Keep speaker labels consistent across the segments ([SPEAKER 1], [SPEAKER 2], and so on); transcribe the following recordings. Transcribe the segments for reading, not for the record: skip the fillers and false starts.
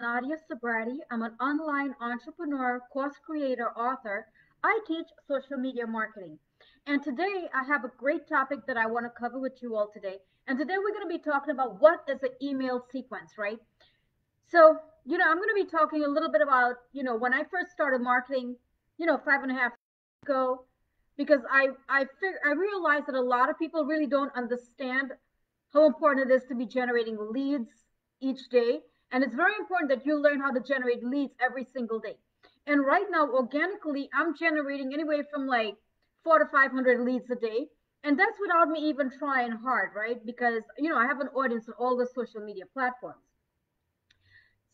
[SPEAKER 1] Nadia Sabrati. I'm an online entrepreneur, course creator, author. I teach social media marketing. And today I have a great topic that I want to cover with you all today. And today we're going to be talking about what is an email sequence, right? So, I'm going to be talking a little bit about, when I first started marketing, 5.5 years ago, because I realized that a lot of people really don't understand how important it is to be generating leads each day. And it's very important that you learn how to generate leads every single day. And right now, organically, I'm generating anywhere from like 400 to 500 leads a day. And that's without me even trying hard, right? Because, I have an audience on all the social media platforms.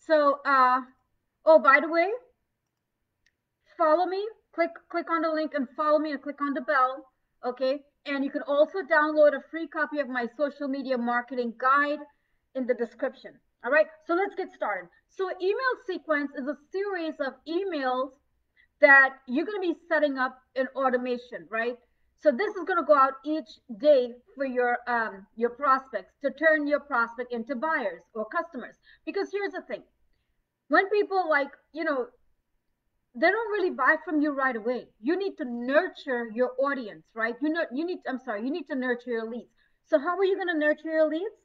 [SPEAKER 1] So, oh, by the way, follow me. Click on the link and follow me and click on the bell. Okay. And you can also download a free copy of my social media marketing guide in the description. All right. So let's get started. So email sequence is a series of emails that you're going to be setting up in automation, right? So this is going to go out each day for your prospects to turn your prospect into buyers or customers. Because here's the thing: when people like they don't really buy from you right away. You need to nurture your audience, right? You need to nurture your leads. So how are you going to nurture your leads?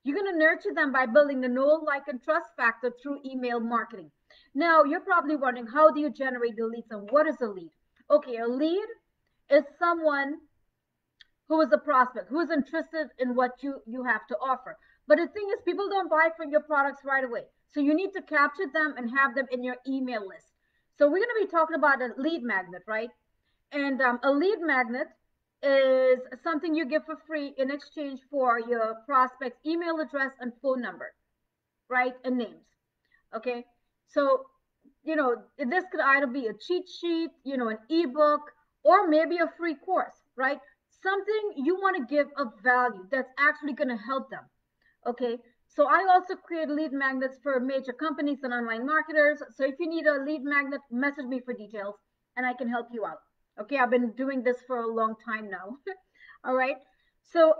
[SPEAKER 1] You're going to nurture them by building the know, like, and trust factor through email marketing. Now, you're probably wondering, how do you generate the leads and what is a lead? Okay, a lead is someone who is a prospect, who is interested in what you have to offer. But the thing is, people don't buy from your products right away. So you need to capture them and have them in your email list. So we're going to be talking about a lead magnet, right? And a lead magnet is something you give for free in exchange for your prospect's email address and phone number, right? And names. Okay. So, this could either be a cheat sheet, an ebook, or maybe a free course, right? Something you want to give of value that's actually going to help them. Okay. So I also create lead magnets for major companies and online marketers. So if you need a lead magnet, message me for details and I can help you out. Okay. I've been doing this for a long time now. All right. So,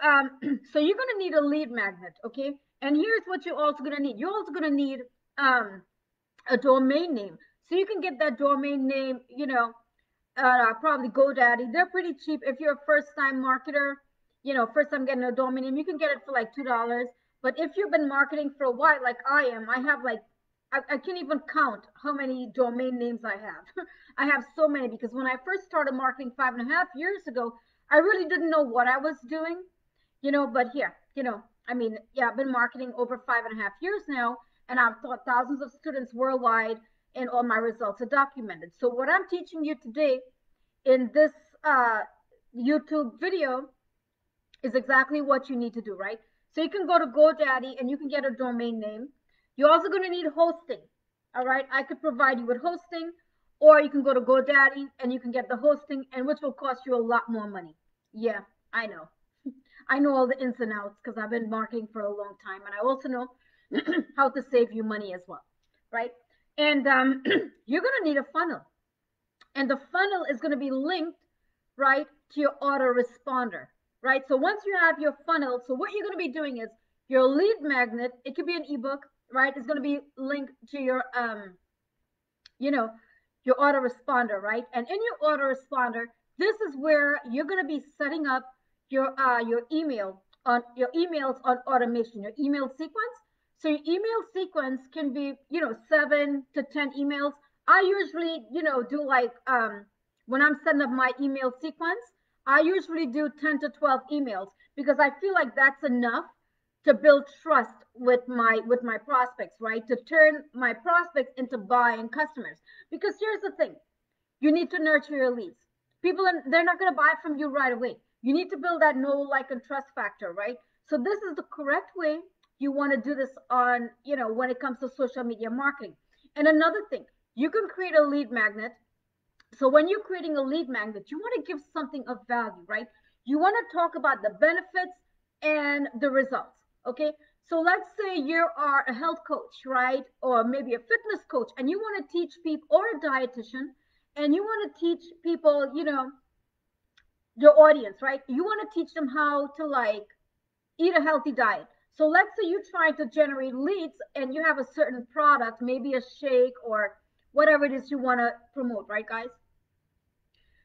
[SPEAKER 1] so you're going to need a lead magnet. Okay. And here's what you're also going to need. You're also going to need, um, a domain name. So you can get that domain name, probably GoDaddy. They're pretty cheap. If you're a first time marketer, first time getting a domain name, you can get it for like $2. But if you've been marketing for a while, like I am, I have like, I can't even count how many domain names I have. I have so many because when I first started marketing 5.5 years ago, I really didn't know what I was doing, but here, I mean, yeah, I've been marketing over 5.5 years now, and I've taught thousands of students worldwide, and all my results are documented. So what I'm teaching you today in this uh, YouTube video is exactly what you need to do, right? So you can go to GoDaddy and you can get a domain name. You're also going to need hosting. All right. I could provide you with hosting, or you can go to GoDaddy and you can get the hosting, and which will cost you a lot more money. Yeah, I know. I know all the ins and outs because I've been marketing for a long time, and I also know how to save you money as well, right? And you're going to need a funnel, and the funnel is going to be linked, right, to your autoresponder, right? So once you have your funnel, so what you're going to be doing is your lead magnet. It could be an ebook, right? It's going to be linked to you know, your autoresponder, right? And in your autoresponder, this is where you're going to be setting up your emails on automation, your email sequence. So your email sequence can be 7 to 10 emails. I usually do like when I'm setting up my email sequence, I usually do 10 to 12 emails because I feel like that's enough to build trust with my prospects, right? To turn my prospects into buying customers. Because here's the thing: you need to nurture your leads. People they're not going to buy from you right away. You need to build that know, like, and trust factor, right? So this is the correct way you want to do this on, when it comes to social media marketing. And another thing, you can create a lead magnet. So when you're creating a lead magnet, you want to give something of value, right? You want to talk about the benefits and the results. Okay. So let's say you are a health coach, right? Or maybe a fitness coach, and you want to teach people, or a dietitian, and you want to teach people, your audience, right? You want to teach them how to like eat a healthy diet. So let's say you're trying to generate leads and you have a certain product, maybe a shake or whatever it is you want to promote, right, guys?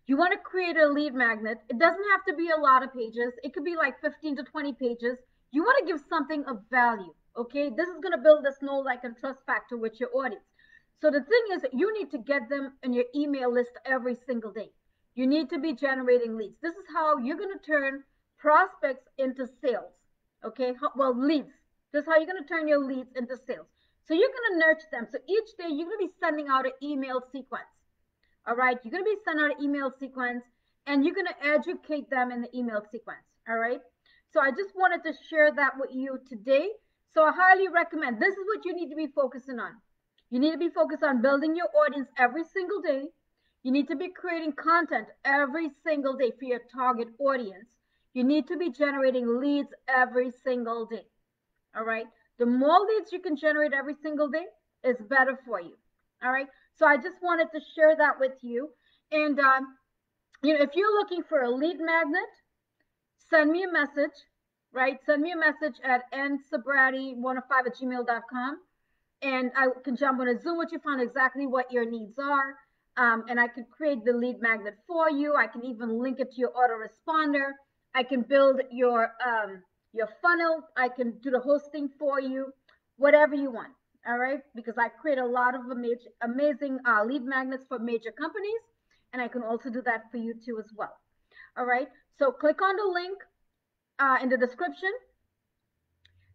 [SPEAKER 1] You want to create a lead magnet. It doesn't have to be a lot of pages. It could be like 15 to 20 pages. You want to give something of value, okay? This is going to build this know, like, and trust factor with your audience. So the thing is, you need to get them in your email list every single day. You need to be generating leads. This is how you're going to turn prospects into sales, okay? Well, leads. This is how you're going to turn your leads into sales. So you're going to nurture them. So each day you're going to be sending out an email sequence. All right, you're going to be sending out an email sequence and you're going to educate them in the email sequence. All right, so I just wanted to share that with you today. So I highly recommend, this is what you need to be focusing on. You need to be focused on building your audience every single day. You need to be creating content every single day for your target audience. You need to be generating leads every single day. All right, the more leads you can generate every single day is better for you. All right, so I just wanted to share that with you. And if you're looking for a lead magnet, send me a message, right? Send me a message at nsabrati105@gmail.com, and I can jump on a Zoom with you, find exactly what your needs are. And I can create the lead magnet for you. I can even link it to your autoresponder. I can build your funnel. I can do the hosting for you, whatever you want. All right, because I create a lot of amazing lead magnets for major companies, and I can also do that for you too as well. All right, so click on the link in the description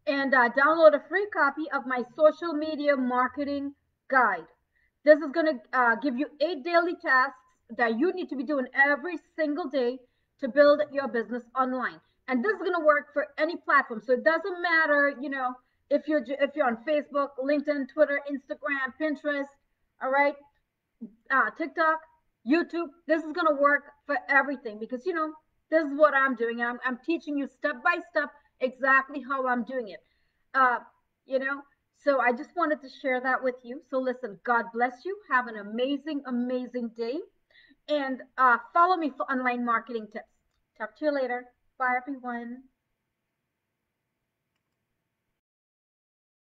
[SPEAKER 1] and download a free copy of my social media marketing guide. This is going to give you 8 daily tasks that you need to be doing every single day to build your business online. And this is going to work for any platform. So it doesn't matter, if you're on Facebook, LinkedIn, Twitter, Instagram, Pinterest, all right, TikTok, YouTube. This is going to work for everything because this is what I'm doing. I'm teaching you step by step exactly how I'm doing it. Uh, you know, so I just wanted to share that with you. So listen, God bless you. Have an amazing, amazing day, and follow me for online marketing tips. Talk to you later. Bye, everyone.